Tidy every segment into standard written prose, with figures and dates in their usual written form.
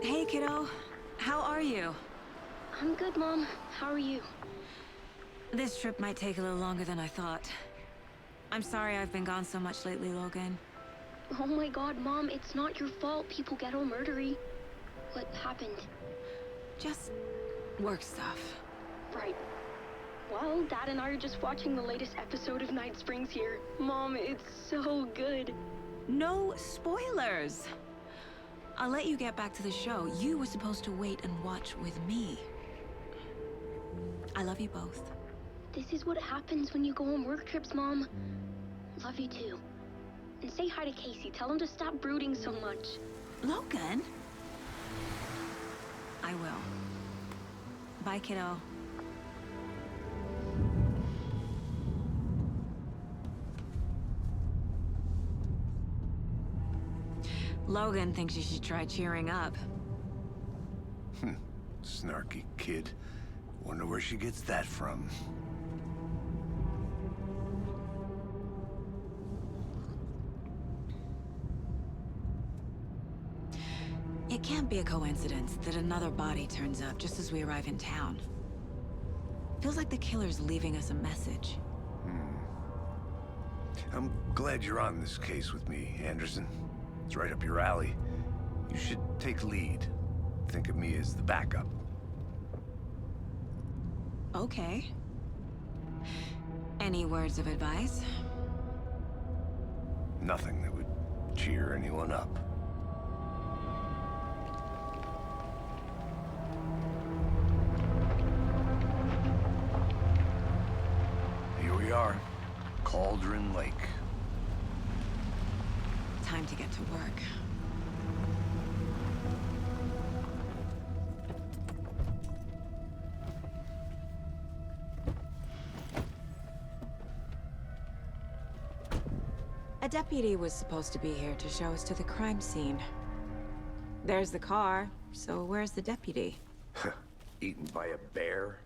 Hey, kiddo. How are you? I'm good, Mom. How are you? This trip might take a little longer than I thought. I'm sorry I've been gone so much lately, Logan. Oh my god, Mom, it's not your fault people get all murdery. What happened? Just work stuff. Right. Well, Dad and I are just watching the latest episode of Night Springs here. Mom, it's so good. No spoilers! I'll let you get back to the show. You were supposed to wait and watch with me. I love you both. This is what happens when you go on work trips, Mom. Love you too. And say hi to Casey. Tell him to stop brooding so much. Logan? I will. Bye, kiddo. Logan thinks you should try cheering up. Snarky kid. Wonder where she gets that from. It can't be a coincidence that another body turns up just as we arrive in town. Feels like the killer's leaving us a message. I'm glad you're on this case with me, Anderson. It's right up your alley. You should take lead. Think of me as the backup. Okay. Any words of advice? Nothing that would cheer anyone up. Here we are, Cauldron Lake. Time to get to work. A deputy was supposed to be here to show us to the crime scene. There's the car, so where's the deputy? Eaten by a bear?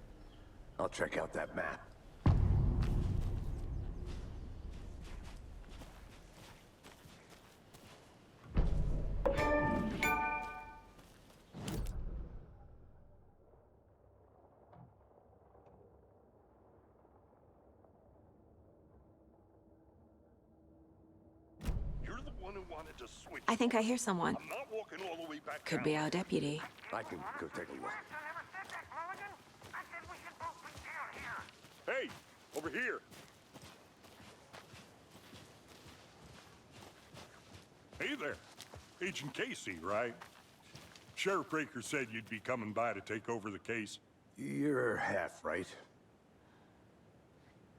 I'll check out that map. I think I hear someone. I'm not walking all the way back Could down. be our deputy. I can go take a look. Hey, over here. Hey there. Agent Casey, right? Sheriff Breaker said you'd be coming by to take over the case. You're half right.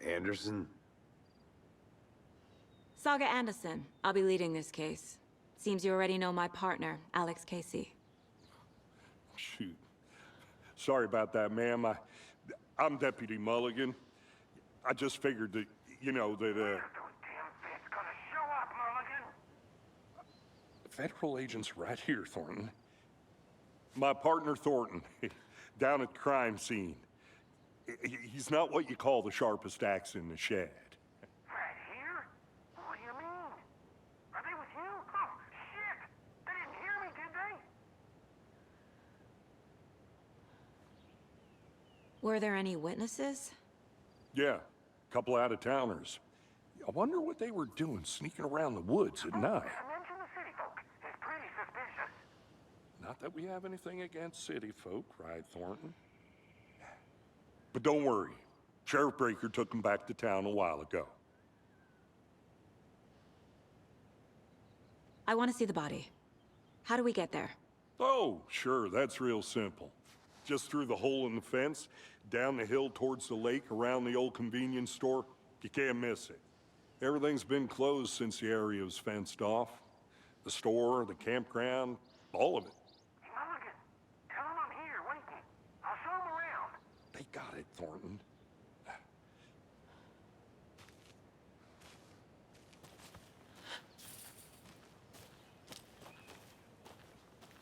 Anderson? Saga Anderson. I'll be leading this case. Seems you already know my partner, Alex Casey. Shoot. Sorry about that, ma'am. I'm Deputy Mulligan. I just figured that, you know, that, Federal agents right here, Thornton. My partner, Thornton, down at the crime scene. He's not what you call the sharpest axe in the shed. Right here? What do you mean? Are they with you? Oh, shit! They didn't hear me, did they? Were there any witnesses? Yeah, a couple out-of-towners. I wonder what they were doing sneaking around the woods at night. Mention the city folk. It's pretty suspicious. Not that we have anything against city folk, right, Thornton? But don't worry. Sheriff Breaker took them back to town a while ago. I want to see the body. How do we get there? Oh, sure, that's real simple. Just through the hole in the fence, down the hill towards the lake, around the old convenience store. You can't miss it. Everything's been closed since the area was fenced off. The store, the campground, all of it. Mulligan, tell them I'm here, waiting. I'll show them around. They got it, Thornton.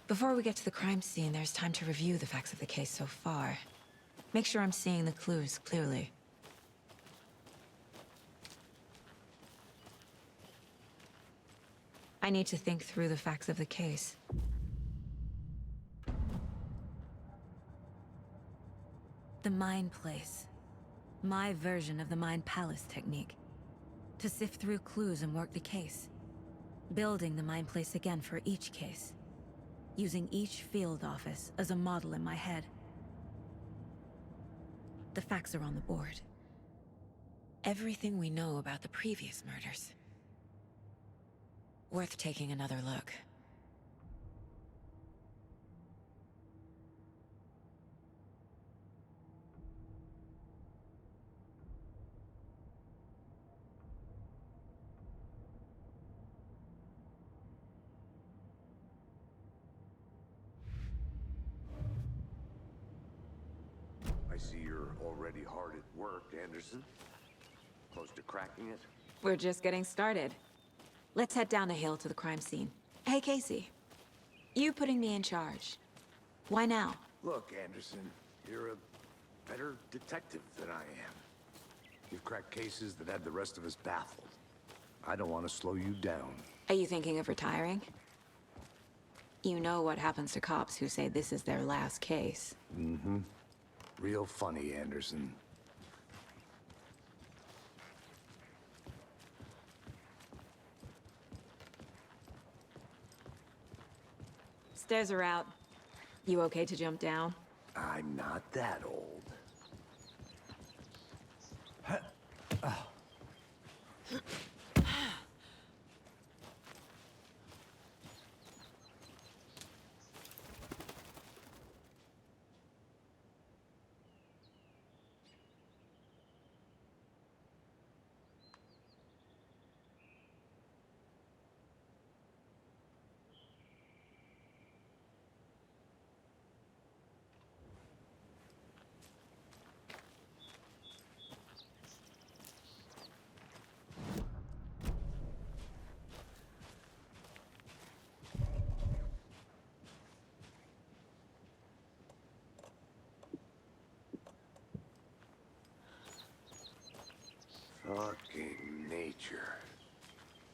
Before we get to the crime scene, there's time to review the facts of the case so far. Make sure I'm seeing the clues clearly. I need to think through the facts of the case. The Mind Place. My version of the Mind Palace technique. To sift through clues and work the case. Building the Mind Place again for each case. Using each field office as a model in my head. The facts are on the board. Everything we know about the previous murders. Worth taking another look. I see you're already hard at work, Anderson. Close to cracking it? We're just getting started. Let's head down the hill to the crime scene. Hey, Casey. You putting me in charge. Why now? Look, Anderson, you're a better detective than I am. You've cracked cases that had the rest of us baffled. I don't want to slow you down. Are you thinking of retiring? You know what happens to cops who say this is their last case. Mm-hmm. Real funny, Anderson. Stairs are out. You okay to jump down? I'm not that old. Fucking nature.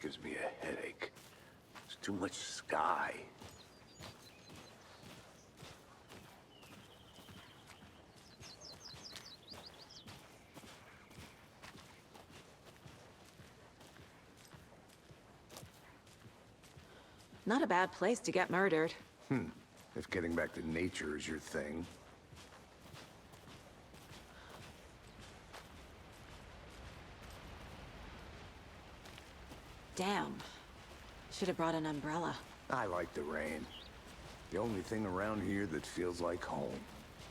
Gives me a headache. There's too much sky. Not a bad place to get murdered. If getting back to nature is your thing. Damn. Should have brought an umbrella. I like the rain. The only thing around here that feels like home.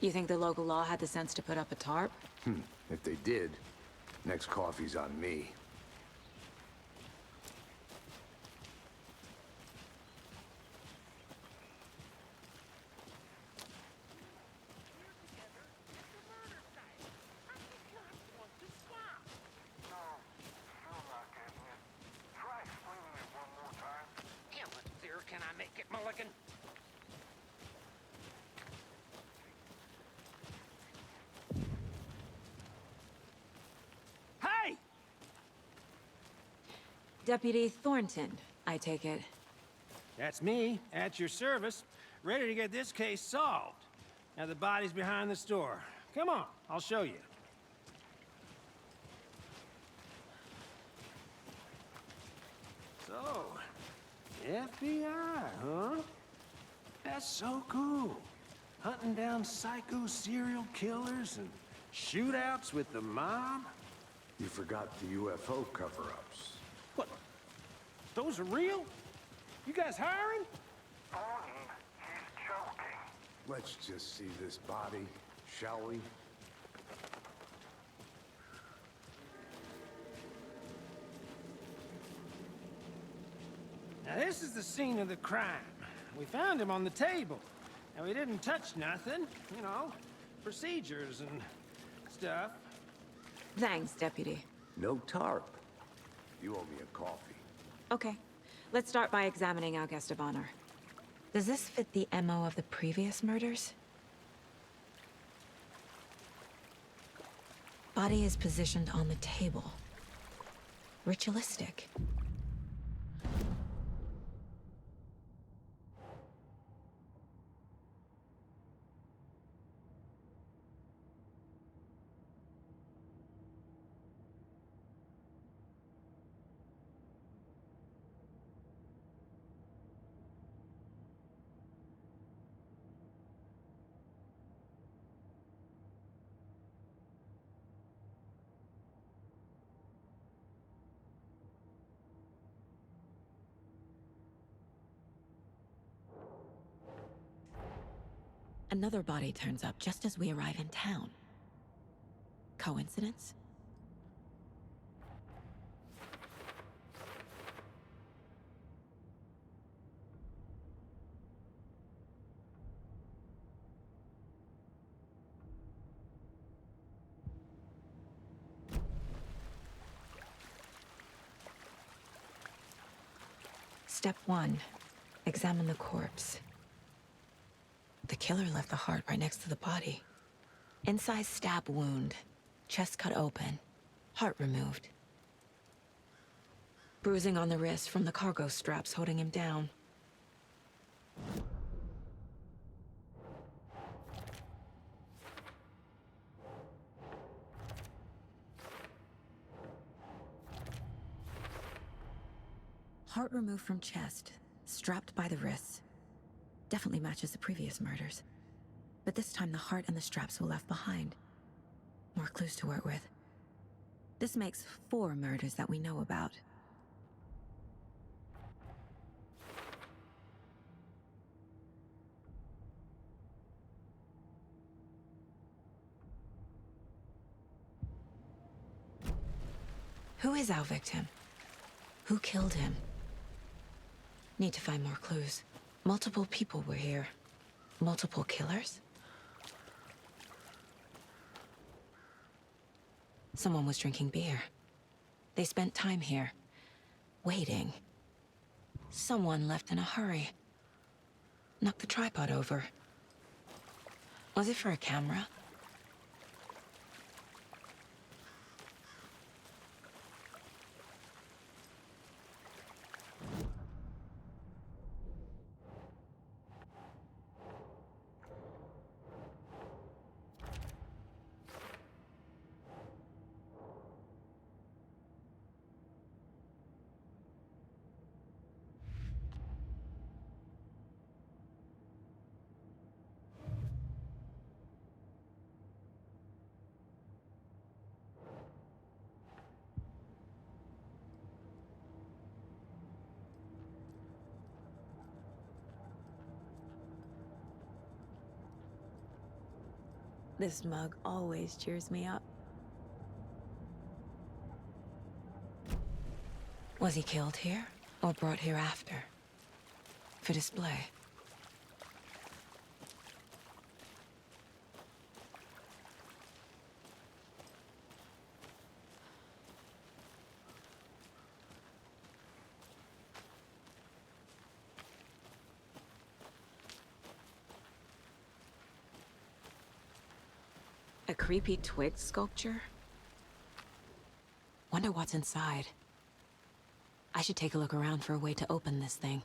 You think the local law had the sense to put up a tarp? If they did, next coffee's on me. Can I make it, Mulligan? Hey! Deputy Thornton, I take it. That's me, at your service, ready to get this case solved. Now the body's behind the store. Come on, I'll show you. So, FBI, huh? That's so cool. Hunting down psycho serial killers and shootouts with the mob? You forgot the UFO cover-ups. What? Those are real? You guys hiring? Thornton, he's joking. Let's just see this body, shall we? Now this is the scene of the crime. We found him on the table. And we didn't touch nothing, you know, procedures and stuff. Thanks, Deputy. No tarp. You owe me a coffee. Okay, let's start by examining our guest of honor. Does this fit the MO of the previous murders? Body is positioned on the table. Ritualistic. Another body turns up just as we arrive in town. Coincidence? Step 1. Examine the corpse. The killer left the heart right next to the body. Incised stab wound. Chest cut open. Heart removed. Bruising on the wrist from the cargo straps holding him down. Heart removed from chest, strapped by the wrists. Definitely matches the previous murders. But this time the heart and the straps were left behind. More clues to work with. This makes 4 murders that we know about. Who is our victim? Who killed him? Need to find more clues. Multiple people were here. Multiple killers? Someone was drinking beer. They spent time here, waiting. Someone left in a hurry. Knocked the tripod over. Was it for a camera? This mug always cheers me up. Was he killed here, or brought here after? For display? A creepy twig sculpture? Wonder what's inside. I should take a look around for a way to open this thing.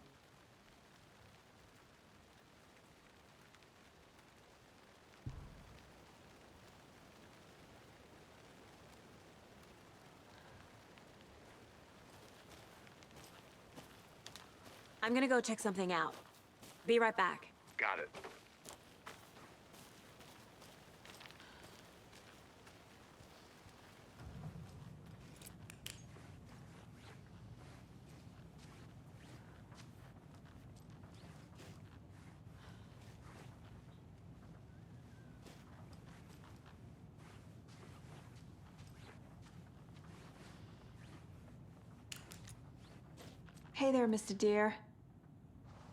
I'm gonna go check something out. Be right back. Got it. Hey there, Mr. Deer.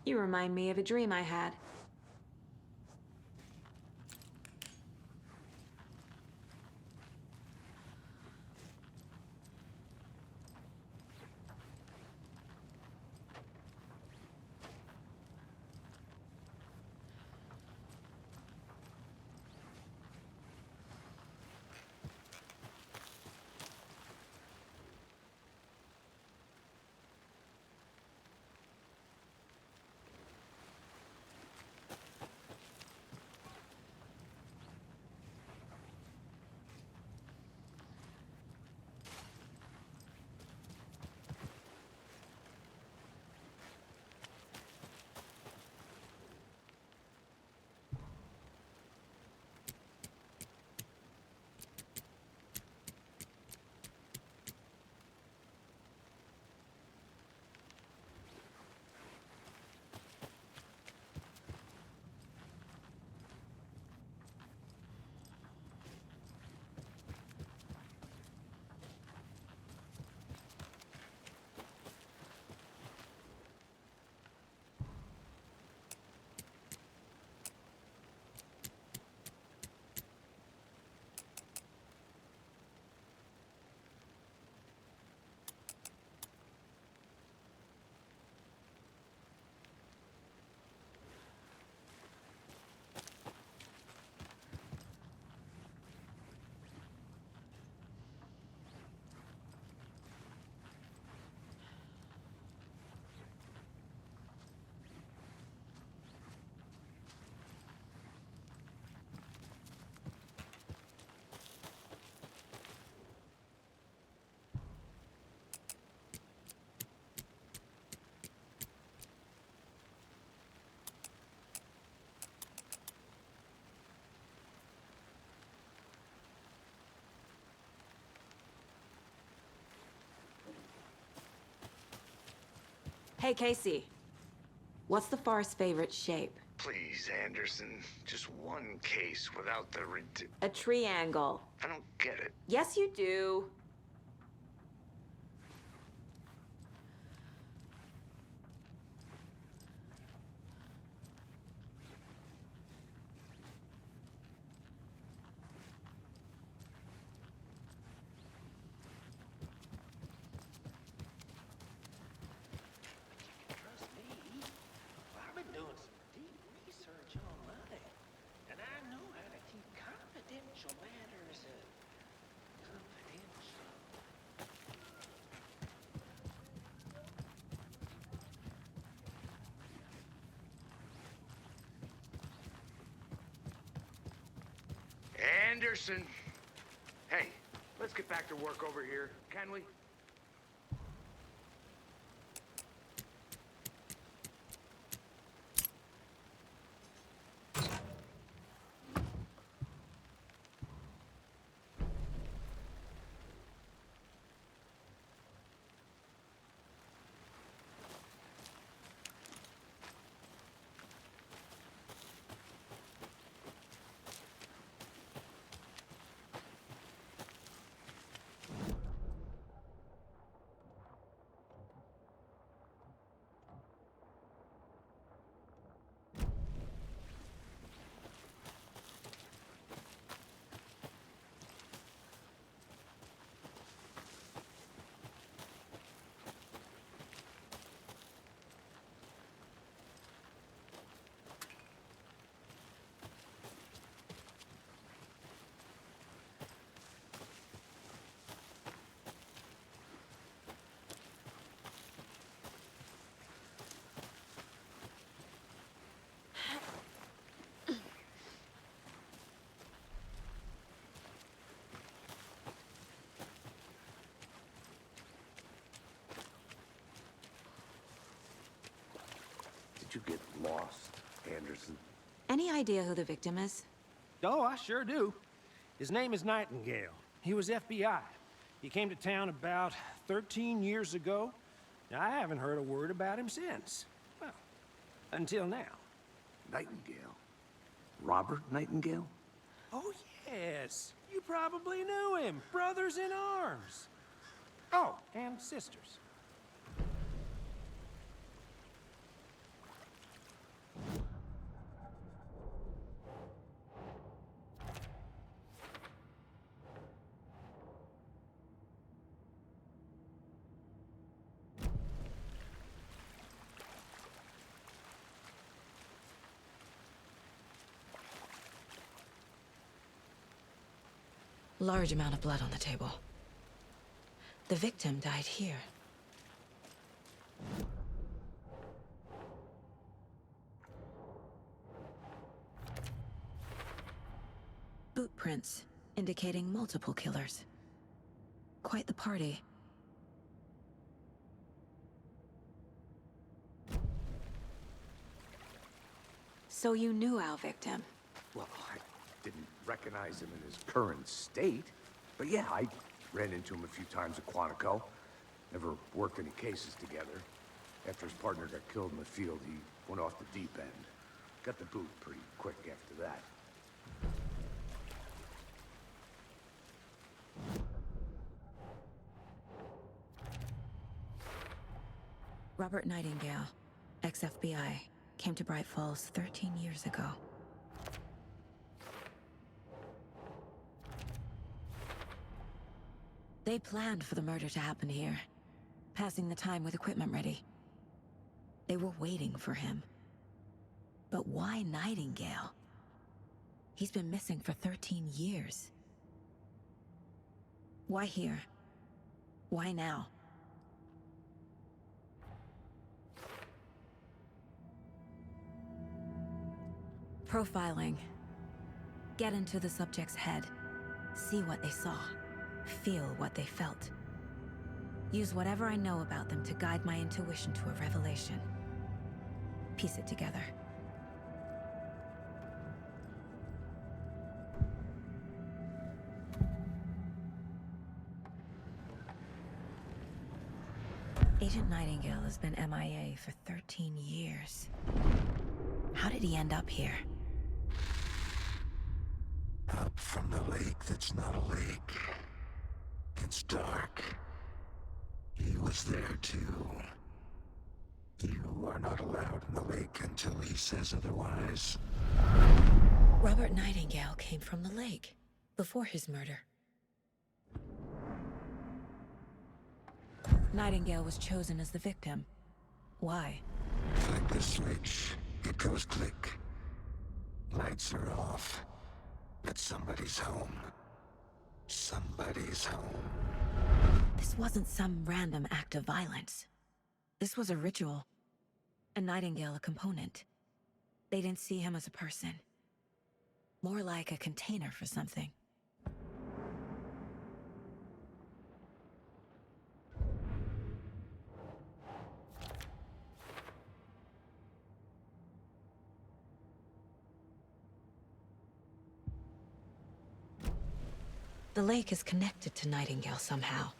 You remind me of a dream I had. Hey, Casey. What's the far's favorite shape? Please, Anderson. Just one case without the A triangle. I don't get it. Yes, you do. Trust me. I've been doing some deep research online, and I know how to keep confidential matters confidential. Anderson! Hey, let's get back to work over here, can we? did you get lost, Anderson? Any idea who the victim is? Oh, I sure do. His name is Nightingale. He was FBI. He came to town about 13 years ago. I haven't heard a word about him since. Well, until now. Nightingale? Robert Nightingale? Oh, yes. You probably knew him. Brothers in arms. Oh, and sisters. Large amount of blood on the table. The victim died here. Boot prints indicating multiple killers. Quite the party. So you knew our victim? Well, I didn't recognize him in his current state. But yeah, I ran into him a few times at Quantico. Never worked any cases together. After his partner got killed in the field, he went off the deep end. Got the boot pretty quick after that. Robert Nightingale, ex-FBI, came to Bright Falls 13 years ago. They planned for the murder to happen here, passing the time with equipment ready. They were waiting for him. But why Nightingale? He's been missing for 13 years. Why here? Why now? Profiling. Get into the subject's head. See what they saw. Feel what they felt. Use whatever I know about them to guide my intuition to a revelation. Piece it together. Agent Nightingale has been MIA for 13 years. How did he end up here? Up from the lake that's not a lake. It's dark. He was there too. You are not allowed in the lake until he says otherwise. Robert Nightingale came from the lake, before his murder. Nightingale was chosen as the victim. Why? Flick the switch. It goes click. Lights are off. But somebody's home. Somebody's home. This wasn't some random act of violence. This was a ritual. And Nightingale a component. They didn't see him as a person. More like a container for something. The lake is connected to Nightingale somehow.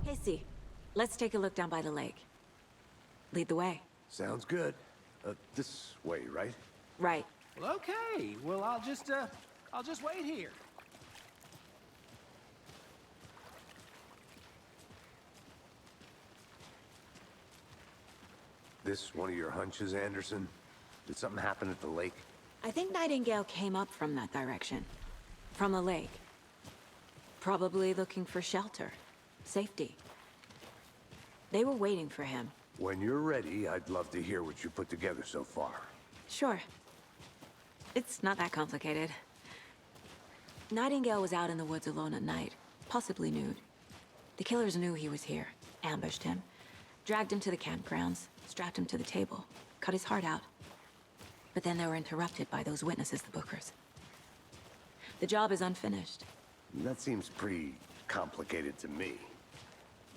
Casey, let's take a look down by the lake. Lead the way. Sounds good. This way, right? Right. Well, okay. Well, I'll just wait here. This one of your hunches, Anderson? Did something happen at the lake? I think Nightingale came up from that direction. From the lake. Probably looking for shelter. Safety. They were waiting for him. When you're ready, I'd love to hear what you put together so far. Sure. It's not that complicated. Nightingale was out in the woods alone at night, possibly nude. The killers knew he was here, ambushed him, dragged him to the campgrounds, strapped him to the table, cut his heart out. But then they were interrupted by those witnesses, the Bookers. The job is unfinished. That seems pretty complicated to me.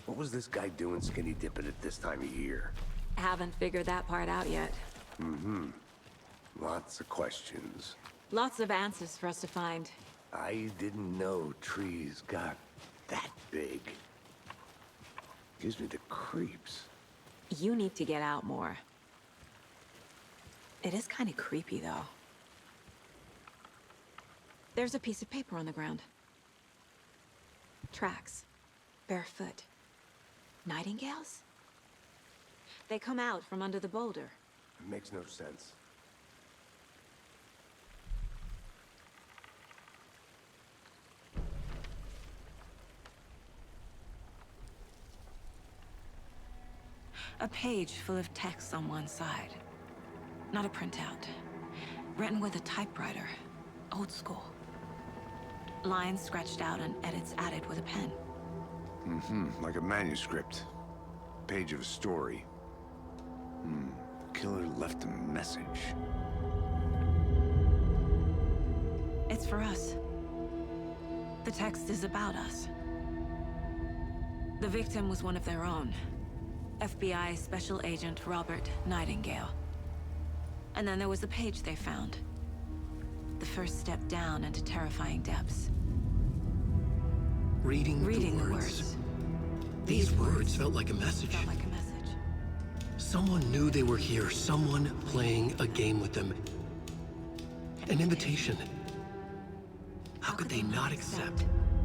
What was this guy doing skinny dipping at this time of year? Haven't figured that part out yet. Lots of questions. Lots of answers for us to find. I didn't know trees got that big. Gives me the creeps. You need to get out more. It is kind of creepy, though. There's a piece of paper on the ground. Tracks. Barefoot. Nightingales? They come out from under the boulder. It makes no sense. A page full of text on one side. Not a printout. Written with a typewriter. Old school. Lines scratched out and edits added with a pen. Like a manuscript. Page of a story. Killer left a message. It's for us. The text is about us. The victim was one of their own. FBI Special Agent Robert Nightingale. And then there was the page they found. The first step down into terrifying depths. Reading the words. These words felt like a message. Felt like a message. Someone knew they were here, someone playing a game with them. An invitation. How could they not accept,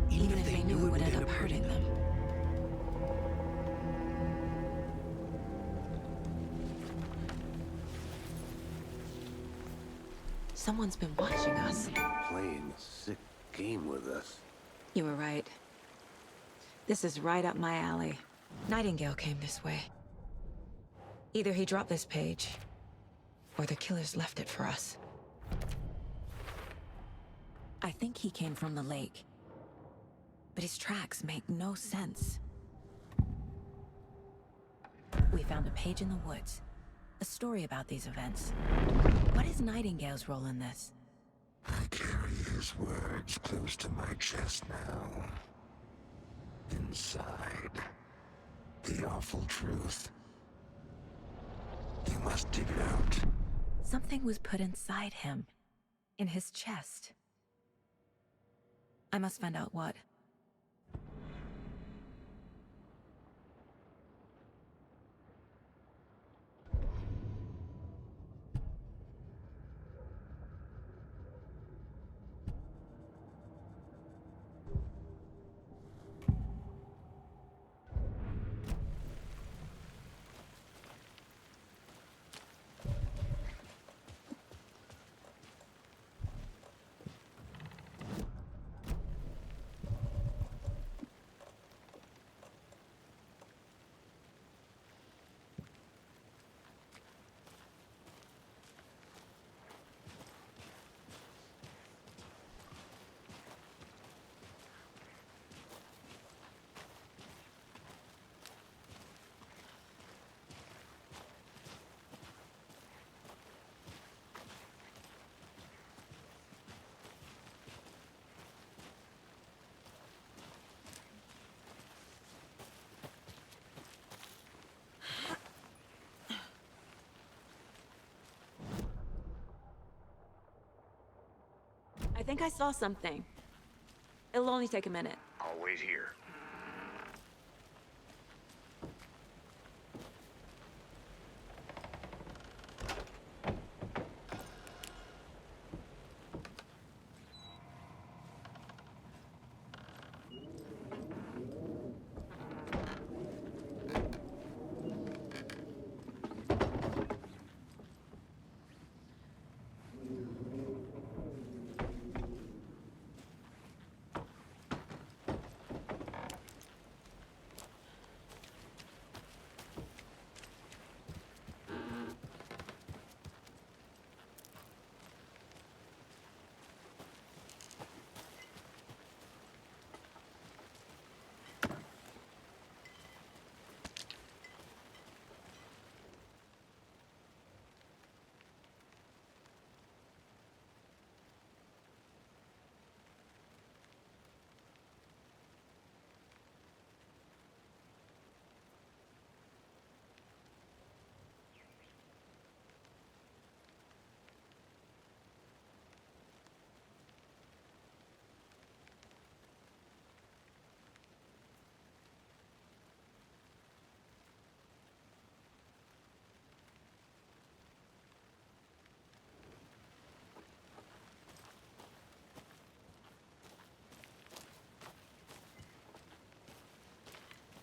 even if they knew it would end up hurting them? Someone's been watching us. Playing a sick game with us. You were right. This is right up my alley. Nightingale came this way. Either he dropped this page, or the killers left it for us. I think he came from the lake. But his tracks make no sense. We found a page in the woods. A story about these events. What is Nightingale's role in this? I carry his words close to my chest now. Inside, the awful truth. You must dig it out. Something was put inside him. In his chest. I must find out what. I think I saw something. It'll only take a minute. I'll wait here.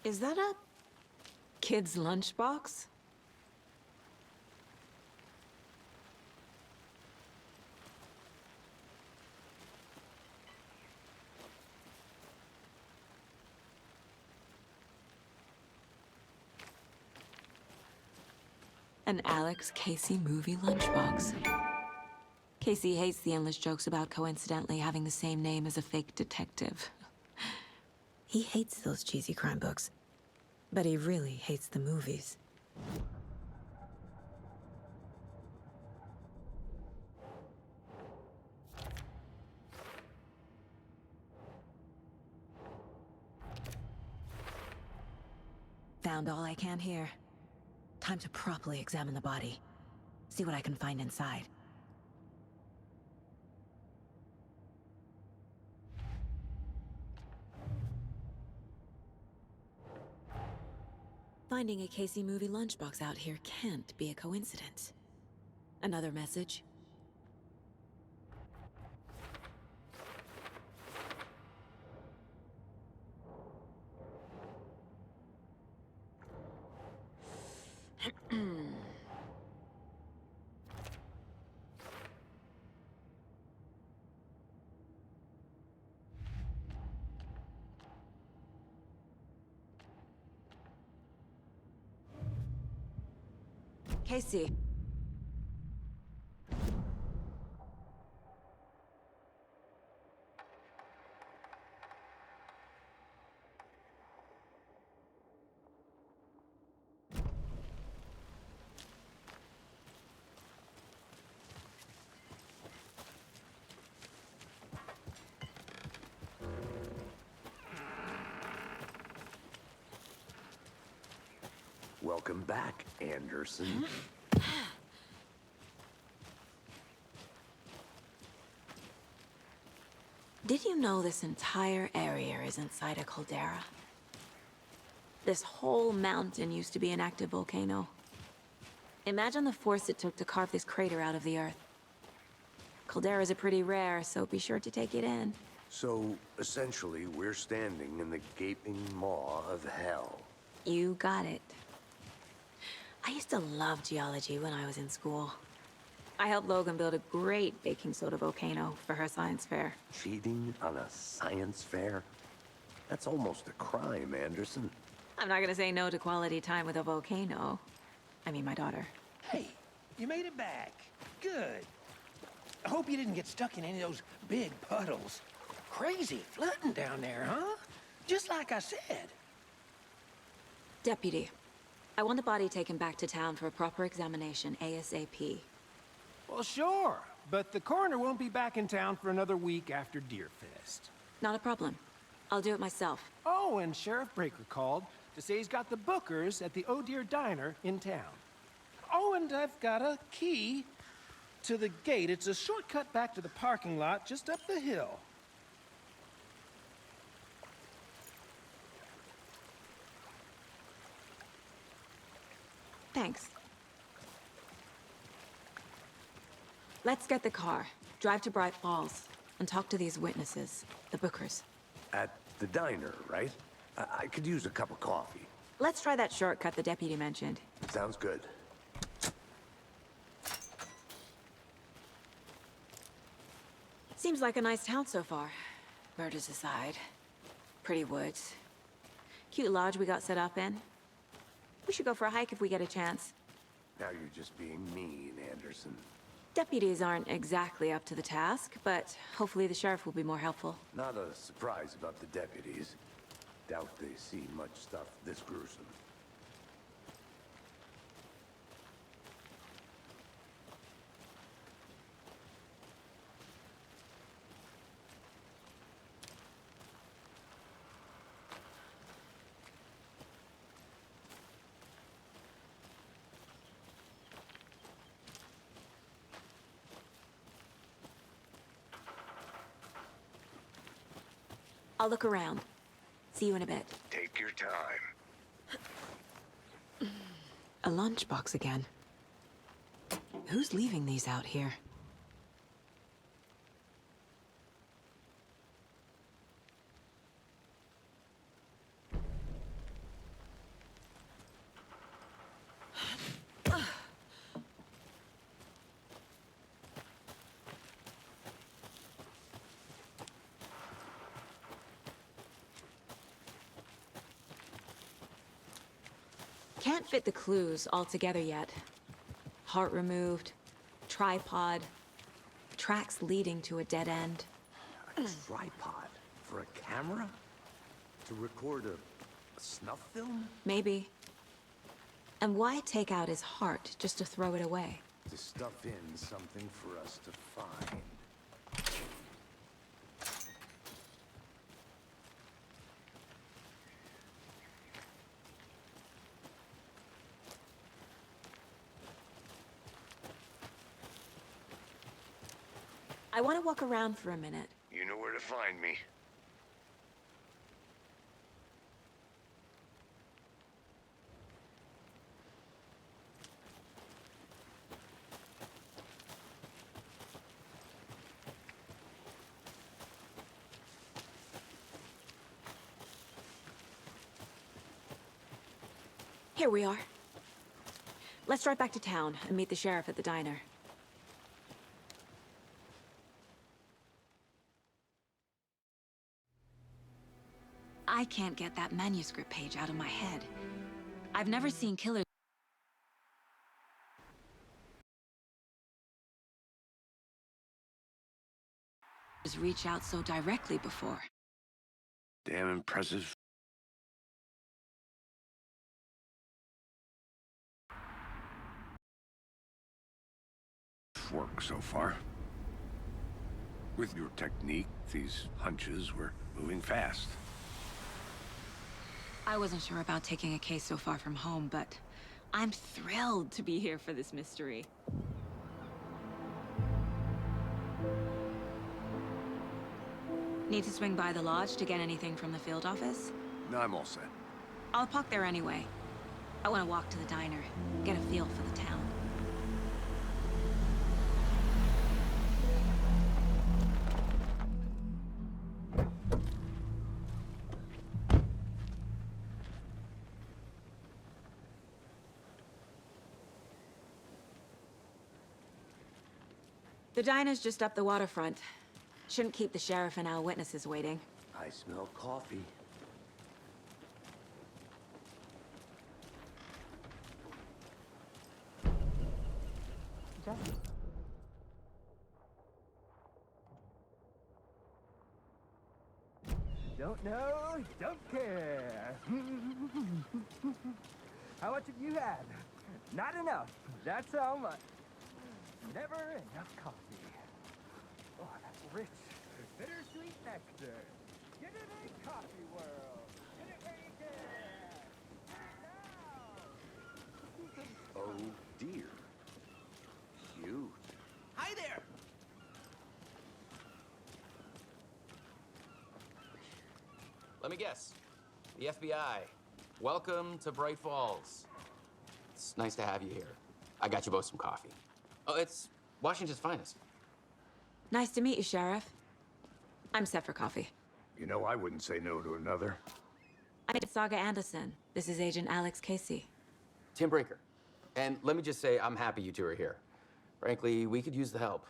Is that a kid's lunchbox? An Alex Casey movie lunchbox. Casey hates the endless jokes about coincidentally having the same name as a fake detective. He hates those cheesy crime books, but he really hates the movies. Found all I can here. Time to properly examine the body. See what I can find inside. Finding a Casey movie lunchbox out here can't be a coincidence. Another message? Casey. Welcome back, Anderson. Did you know this entire area is inside a caldera? This whole mountain used to be an active volcano. Imagine the force it took to carve this crater out of the earth. Calderas are pretty rare, so be sure to take it in. So, essentially, we're standing in the gaping maw of hell. You got it. I used to love geology when I was in school. I helped Logan build a great baking soda volcano for her science fair. Cheating on a science fair? That's almost a crime, Anderson. I'm not gonna say no to quality time with a volcano. I mean, my daughter. Hey, you made it back. Good. I hope you didn't get stuck in any of those big puddles. Crazy flooding down there, huh? Just like I said. Deputy, I want the body taken back to town for a proper examination ASAP. Well, sure, but the coroner won't be back in town for another week after Deerfest. Not a problem. I'll do it myself. Oh, and Sheriff Breaker called to say he's got the bookers at the Oh Dear Diner in town. Oh, and I've got a key to the gate. It's a shortcut back to the parking lot just up the hill. Thanks. Let's get the car, drive to Bright Falls, and talk to these witnesses, the bookers. At the diner, right? I could use a cup of coffee. Let's try that shortcut the deputy mentioned. Sounds good. Seems like a nice town so far. Murders aside. Pretty woods. Cute lodge we got set up in. We should go for a hike if we get a chance. Now you're just being mean, Anderson. Deputies aren't exactly up to the task, but hopefully the sheriff will be more helpful. Not a surprise about the deputies. Doubt they see much stuff this gruesome. I'll look around. See you in a bit. Take your time. A lunchbox again. Who's leaving these out here? can't fit the clues all together yet. Heart removed, tripod, tracks leading to a dead end. A tripod? For a camera? To record a snuff film? Maybe. And why take out his heart just to throw it away? To stuff in something for us to find. I want to walk around for a minute. You know where to find me. Here we are. Let's drive back to town and meet the sheriff at the diner. I can't get that manuscript page out of my head. I've never seen killers reach out so directly before. Damn impressive. Work so far. With your technique, these hunches were moving fast. I wasn't sure about taking a case so far from home, but I'm thrilled to be here for this mystery. Need to swing by the lodge to get anything from the field office? No, I'm all set. I'll park there anyway. I want to walk to the diner, get a feel for the town. The diner's just up the waterfront. Shouldn't keep the sheriff and our witnesses waiting. I smell coffee. Don't know, don't care. How much have you had? Not enough. That's how much. Never enough coffee. Oh, that's rich, bittersweet nectar. Get it in coffee world. Get it where you can. Now. Oh dear. Huge. Hi there! Let me guess. The FBI. Welcome to Bright Falls. It's nice to have you here. I got you both some coffee. Oh, it's Washington's finest. Nice to meet you, Sheriff. I'm set for coffee. You know, I wouldn't say no to another. I'm Saga Anderson. This is Agent Alex Casey. Tim Breaker. And let me just say, I'm happy you two are here. Frankly, we could use the help.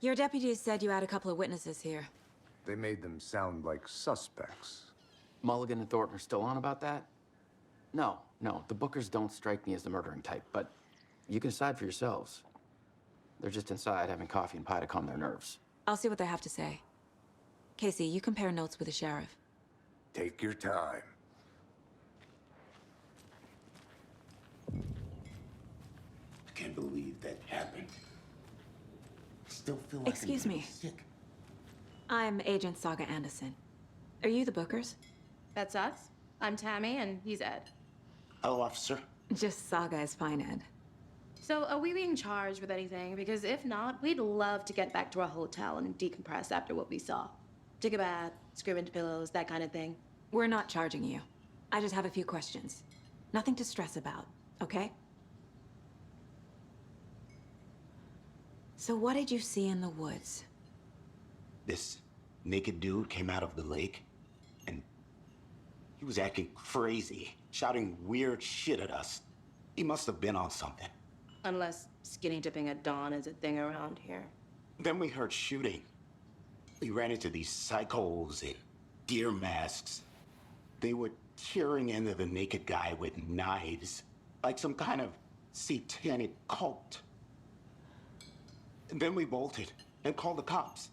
Your deputies said you had a couple of witnesses here. They made them sound like suspects. Mulligan and Thornton are still on about that? No, the Bookers don't strike me as the murdering type, but you can decide for yourselves. They're just inside having coffee and pie to calm their nerves. I'll see what they have to say. Casey, you compare notes with the sheriff. Take your time. I can't believe that happened. I still feel like Excuse I'm me. sick. I'm Agent Saga Anderson. Are you the Bookers? That's us. I'm Tammy, and he's Ed. Hello, officer. Just Saga is fine, Ed. So, are we being charged with anything? Because if not, we'd love to get back to our hotel and decompress after what we saw. Take a bath, scream into pillows, that kind of thing. We're not charging you. I just have a few questions. Nothing to stress about, okay? So what did you see in the woods? This naked dude came out of the lake, and he was acting crazy, shouting weird shit at us. He must have been on something. Unless skinny dipping at dawn is a thing around here. Then we heard shooting. We ran into these psychos in deer masks. They were tearing into the naked guy with knives, like some kind of satanic cult. And then we bolted and called the cops.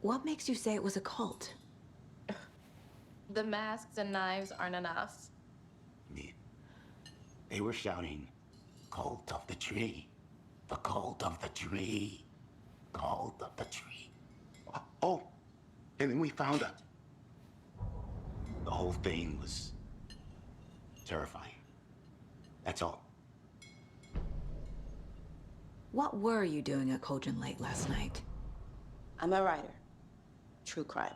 What makes you say it was a cult? The masks and knives aren't enough. They were shouting, "Cult of the tree, the cult of the tree, cult of the tree." Oh, and then we found out. The whole thing was terrifying. That's all. What were you doing at Cauldron Lake last night? I'm a writer. True crime.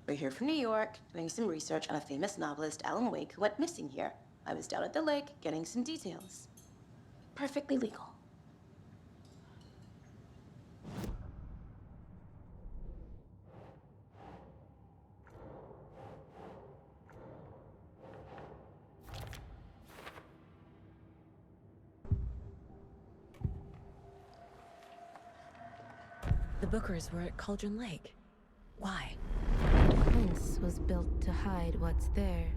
We're here from New York, doing some research on a famous novelist, Alan Wake, who went missing here. I was down at the lake, getting some details. Perfectly legal. The Bookers were at Cauldron Lake. Why? The fence was built to hide what's there.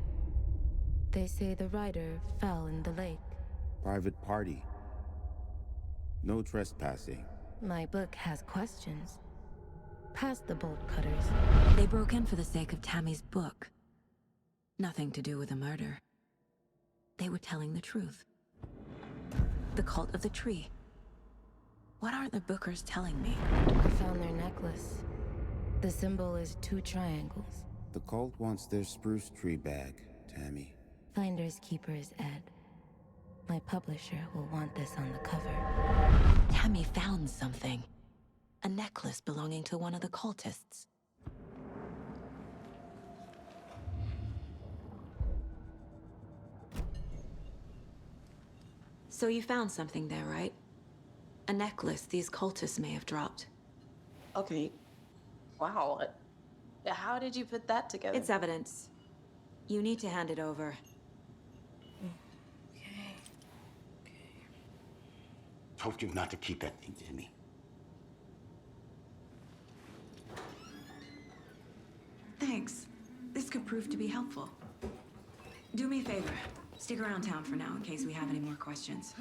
They say the writer fell in the lake. Private party. No trespassing. My book has questions. Past the bolt cutters. They broke in for the sake of Tammy's book. Nothing to do with a murder. They were telling the truth. The cult of the tree. What are the Bookers telling me? I found their necklace. The symbol is 2 triangles. The cult wants their spruce tree bag, Tammy. Finders keepers, Ed. My publisher will want this on the cover. Tammy found something. A necklace belonging to one of the cultists. So you found something there, right? A necklace these cultists may have dropped. Okay. Wow. How did you put that together? It's evidence. You need to hand it over. Told you not to keep that thing to me. Thanks. This could prove to be helpful. Do me a favor. Stick around town for now in case we have any more questions.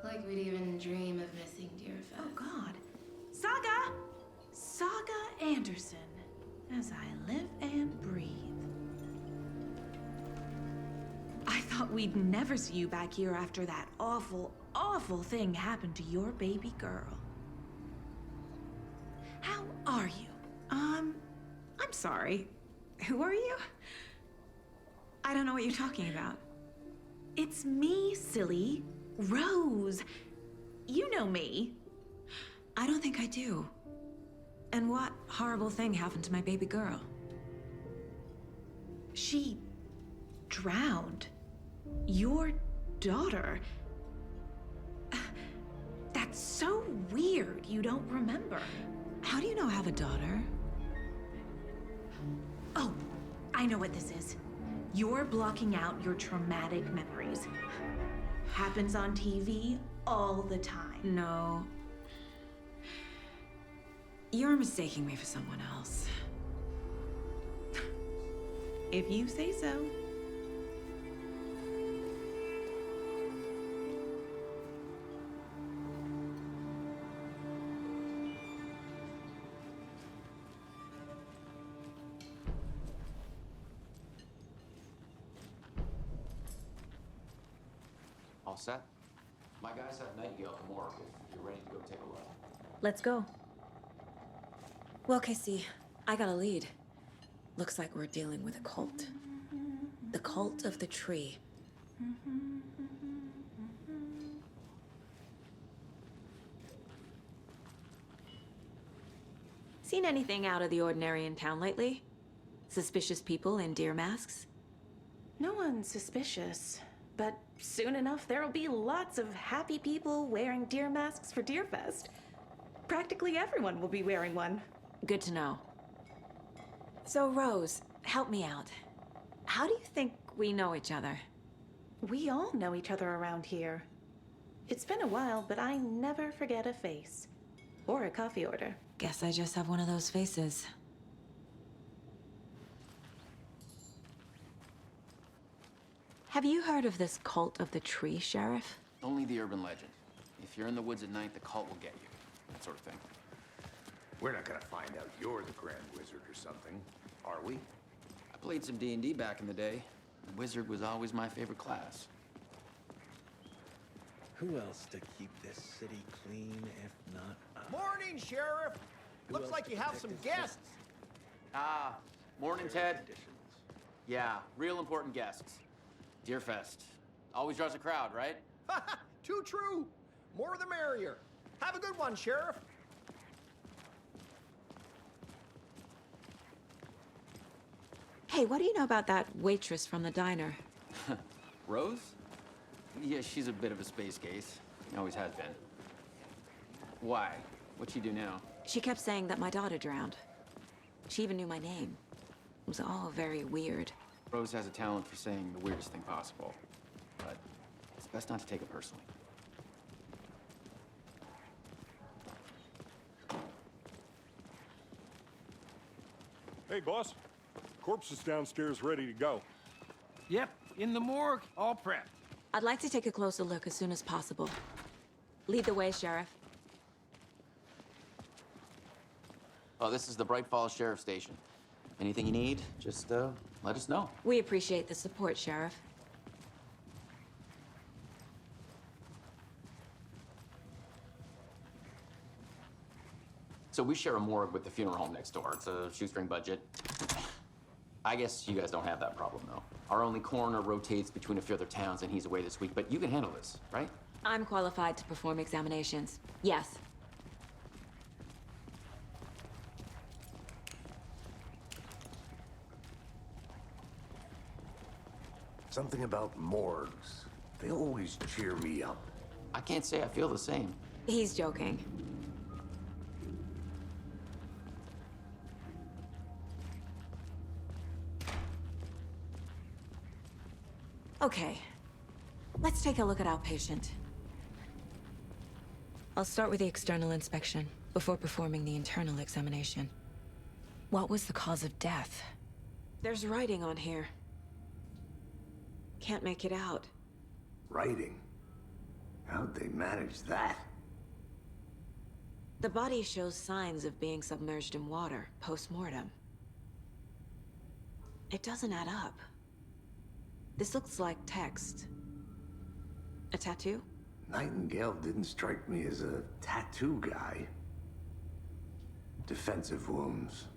Like we'd even dream of missing Deerfest. Oh, God. Saga! Saga Anderson. As I live and breathe. I thought we'd never see you back here after that awful, awful thing happened to your baby girl. How are you? I'm sorry. Who are you? I don't know what you're talking about. It's me, silly. Rose. You know me. I don't think I do. And what horrible thing happened to my baby girl? She drowned. Your daughter. That's so weird you don't remember. How do you know I have a daughter? Oh, I know what this is. You're blocking out your traumatic memories. Happens on TV all the time. No. You're mistaking me for someone else. If you say so. All set? My guys have Nightingale at the morgue if you're ready to go take a look. Let's go. Well, Casey, I got a lead. Looks like we're dealing with a cult. The cult of the tree. Seen anything out of the ordinary in town lately? Suspicious people in deer masks? No one's suspicious. But soon enough, there'll be lots of happy people wearing deer masks for Deerfest. Practically everyone will be wearing one. Good to know. So, Rose, help me out. How do you think we know each other? We all know each other around here. It's been a while, but I never forget a face. Or a coffee order. Guess I just have one of those faces. Have you heard of this cult of the tree, Sheriff? Only the urban legend. If you're in the woods at night, the cult will get you. That sort of thing. We're not gonna find out you're the Grand Wizard or something, are we? I played some D&D back in the day. The wizard was always my favorite class. Who else to keep this city clean if not us? Morning, Sheriff! Looks like you have some guests. Ah, morning, Ted. Yeah, real important guests. Deerfest. Always draws a crowd, right? Too true. More the merrier. Have a good one, Sheriff. Hey, what do you know about that waitress from the diner? Rose? Yeah, she's a bit of a space case. Always has been. Why? What'd she do now? She kept saying that my daughter drowned. She even knew my name. It was all very weird. Rose has a talent for saying the weirdest thing possible. But it's best not to take it personally. Hey, boss. Corpse is downstairs ready to go. Yep, in the morgue, all prepped. I'd like to take a closer look as soon as possible. Lead the way, Sheriff. Oh, this is the Bright Falls Sheriff Station. Anything you need, just let us know. We appreciate the support, Sheriff. So we share a morgue with the funeral home next door. It's a shoestring budget. I guess you guys don't have that problem, though. Our only coroner rotates between a few other towns, and he's away this week. But you can handle this, right? I'm qualified to perform examinations. Yes. Something about morgues. They always cheer me up. I can't say I feel the same. He's joking. Okay. Let's take a look at our patient. I'll start with the external inspection before performing the internal examination. What was the cause of death? There's writing on here. Can't make it out. Writing? How'd they manage that? The body shows signs of being submerged in water post-mortem. It doesn't add up. This looks like text. A tattoo? Nightingale didn't strike me as a tattoo guy. Defensive wounds.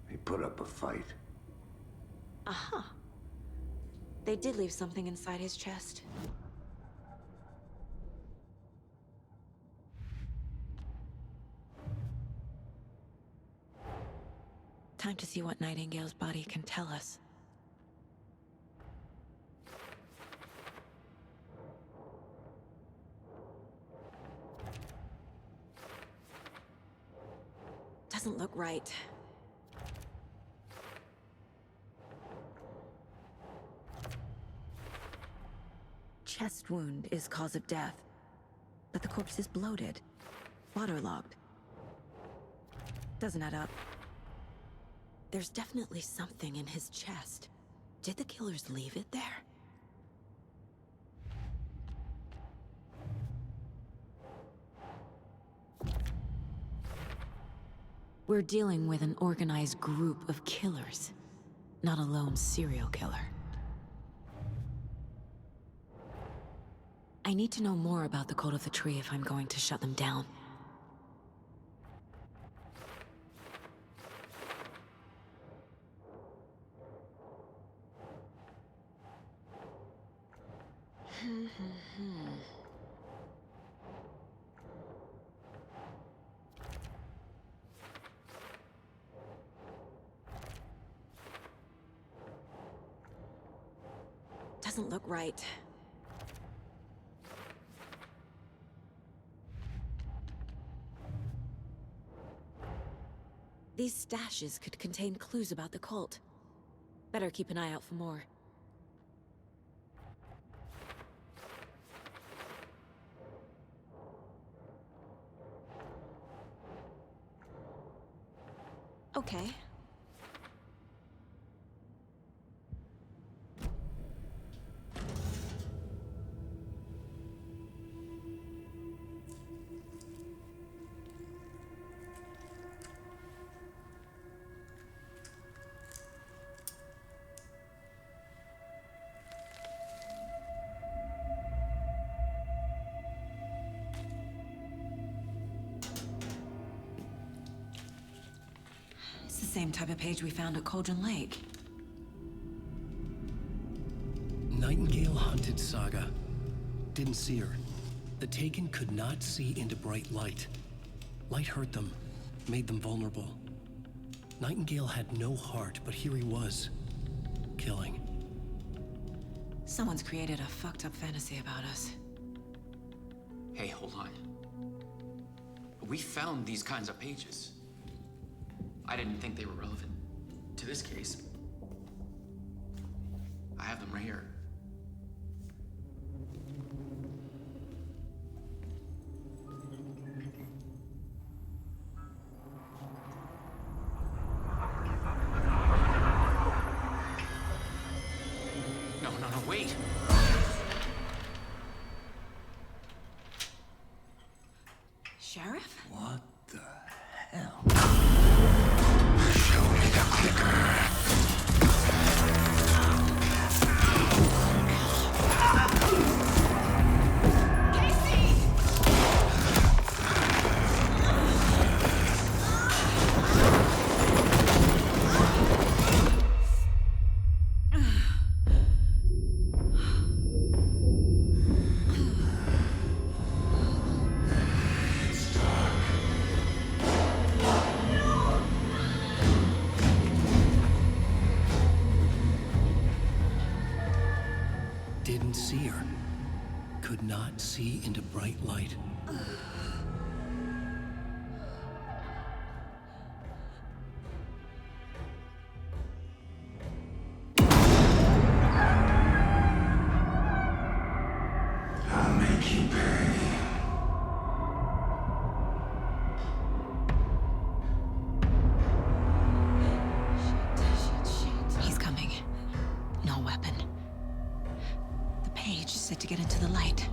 He put up a fight. Aha. They did leave something inside his chest. Time to see what Nightingale's body can tell us. Doesn't look right. Chest wound is cause of death, but the corpse is bloated, waterlogged. Doesn't add up. There's definitely something in his chest. Did the killers leave it there? We're dealing with an organized group of killers, not a lone serial killer. I need to know more about the Cult of the Tree if I'm going to shut them down. Doesn't look right. These stashes could contain clues about the cult. Better keep an eye out for more. Okay. same type of page we found at Cauldron Lake. Nightingale hunted Saga. Didn't see her. The Taken could not see into bright light. Light hurt them, made them vulnerable. Nightingale had no heart, but here he was, killing. Someone's created a fucked up fantasy about us. Hey, hold on. We found these kinds of pages. I didn't think they were relevant to this case. I have them right here. No, wait. Sheriff? What the hell? Show me the clicker. Didn't see her. Could not see into bright light. I'll make you pay. He's coming. No weapon. The page said to get into the light.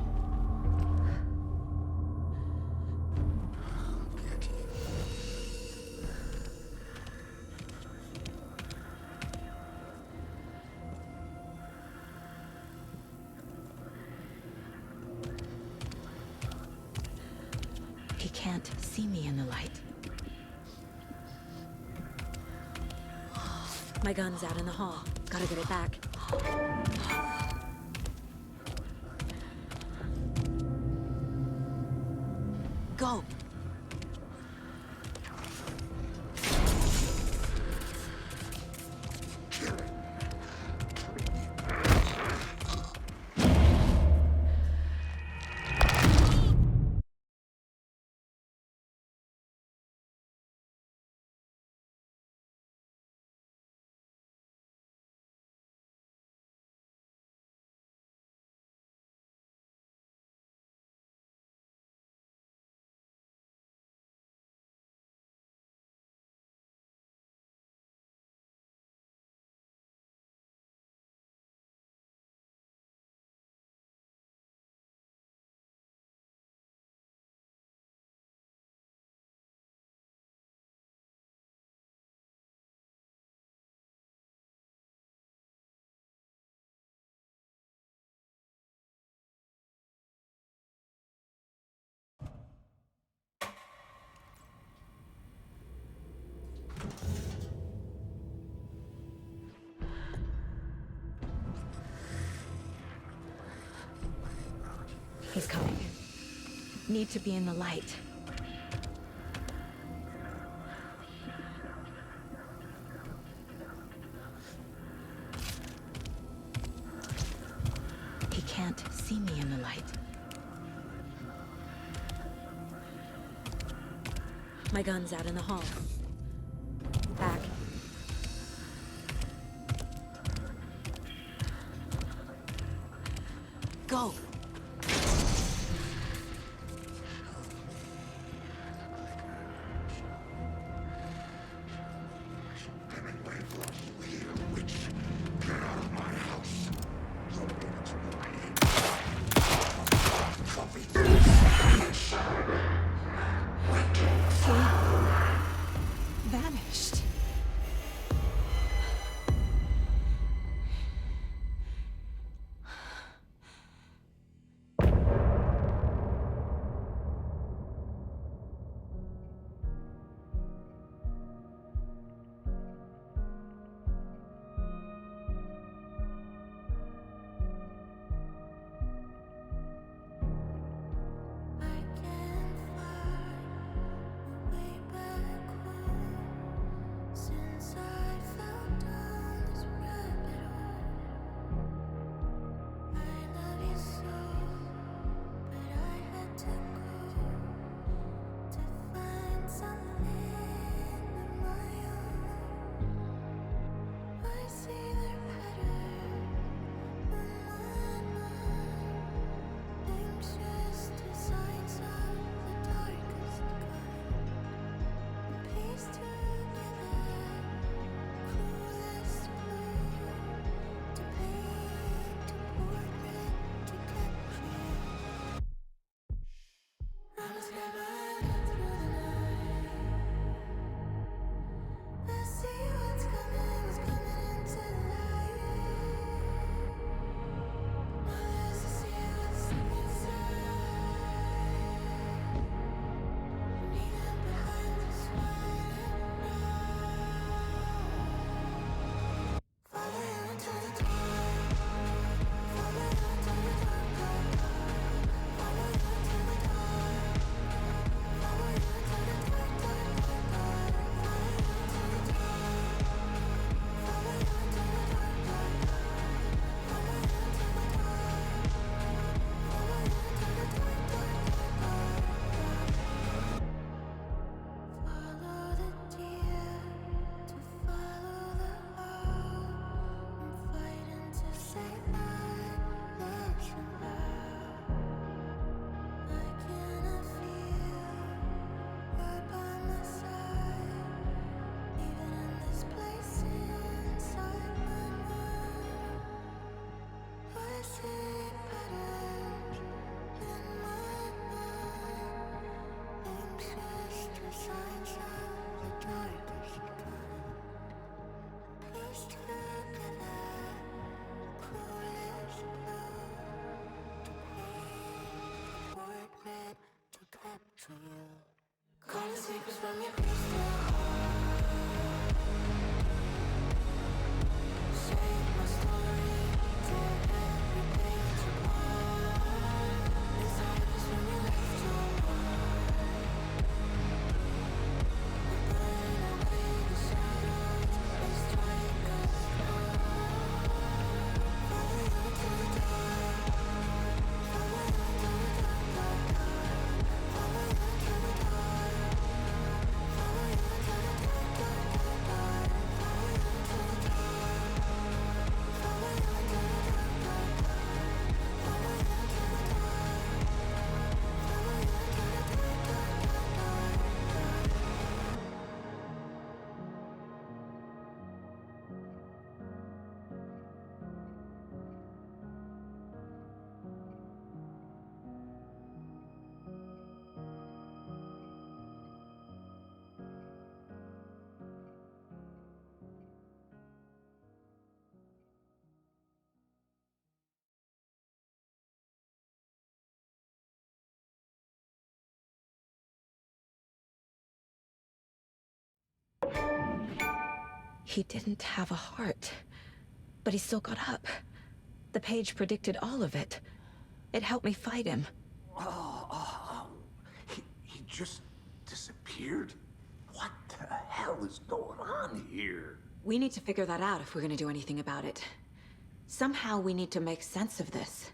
He can't see me in the light. My gun's out in the hall. Gotta get it back. Go! He's coming. Need to be in the light. He can't see me in the light. My gun's out in the hall. Back. Go! Vanished. He didn't have a heart, but he still got up. The page predicted all of it. It helped me fight him. He just disappeared? What the hell is going on here? We need to figure that out if we're gonna do anything about it. Somehow we need to make sense of this.